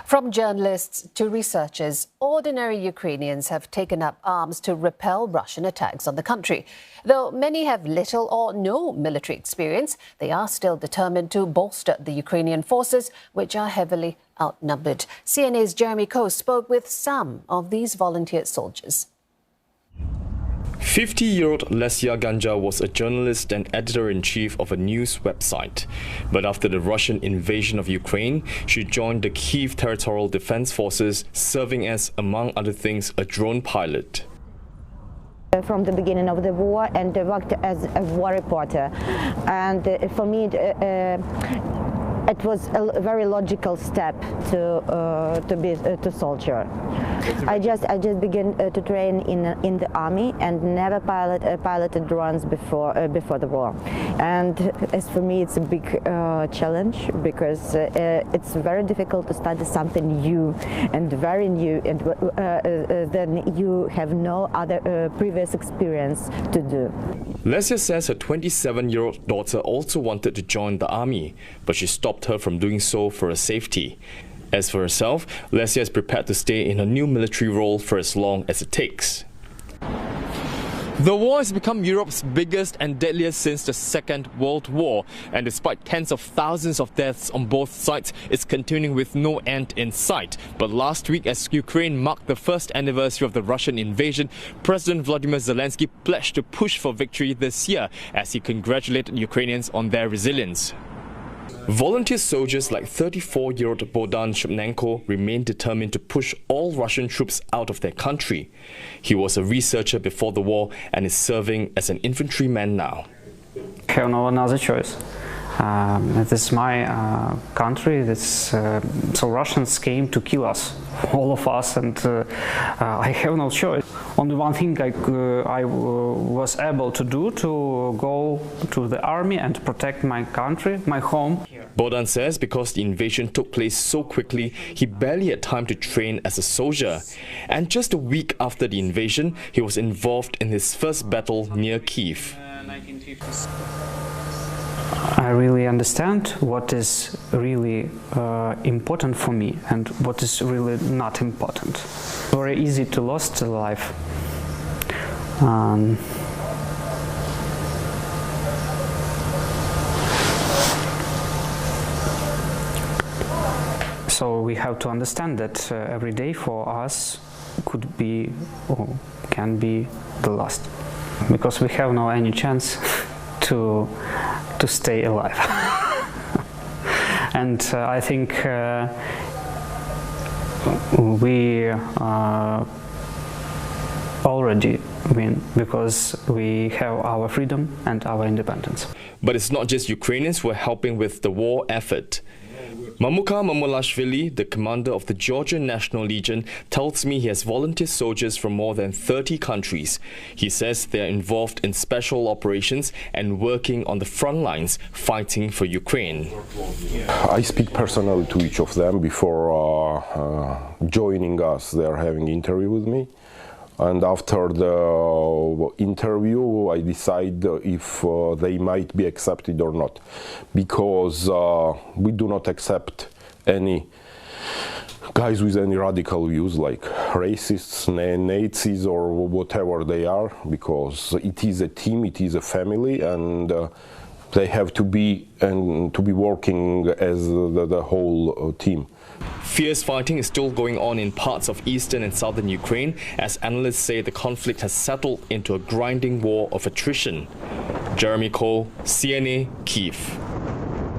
From journalists to researchers, ordinary Ukrainians have taken up arms to repel Russian attacks on the country. Though many have little or no military experience, they are still determined to bolster the Ukrainian forces, which are heavily outnumbered. CNA's Jeremy Coe spoke with some of these volunteer soldiers. 50-year-old Lesia Ganja was a journalist and editor-in-chief of a news website. But after the Russian invasion of Ukraine, she joined the Kyiv Territorial Defense Forces, serving as, among other things, a drone pilot. From the beginning of the war, and worked as a war reporter. And for me, it was a very logical step to be a soldier. I just began to train in the army and never piloted drones before the war. And as for me, it's a big challenge, because it's very difficult to study something new and very new, and then you have no other previous experience to do. Lesia says her 27-year-old daughter also wanted to join the army, but she stopped her from doing so for her safety. As for herself, Lesia is prepared to stay in her new military role for as long as it takes. The war has become Europe's biggest and deadliest since the Second World War, and despite tens of thousands of deaths on both sides, it's continuing with no end in sight. But last week, as Ukraine marked the first anniversary of the Russian invasion, President Vladimir Zelensky pledged to push for victory this year, as he congratulated Ukrainians on their resilience. Volunteer soldiers like 34-year-old Bohdan Shubnenko remain determined to push all Russian troops out of their country. He was a researcher before the war and is serving as an infantryman now. I have no another choice. This is my country. So Russians came to kill us, all of us, and I have no choice. Only one thing I was able to do, to go to the army and protect my country, my home. Bohdan says because the invasion took place so quickly, he barely had time to train as a soldier. And just a week after the invasion, he was involved in his first battle near Kyiv. I really understand what is really important for me and what is really not important. Very easy to lose the life. So we have to understand that every day for us could be or can be the last, because we have no any chance to stay alive. And I think we already win, because we have our freedom and our independence. But it's not just Ukrainians who are helping with the war effort. Mamuka Mamulashvili, the commander of the Georgian National Legion, tells me he has volunteer soldiers from more than 30 countries. He says they are involved in special operations and working on the front lines, fighting for Ukraine. I speak personally to each of them before joining us. They are having an interview with me. And after the interview, I decide if they might be accepted or not, because we do not accept any guys with any radical views like racists, Nazis, or whatever they are, because it is a team, it is a family, and they have to be working as the whole team. Fierce fighting is still going on in parts of eastern and southern Ukraine, as analysts say the conflict has settled into a grinding war of attrition. Jeremy Coe, CNA, Kyiv.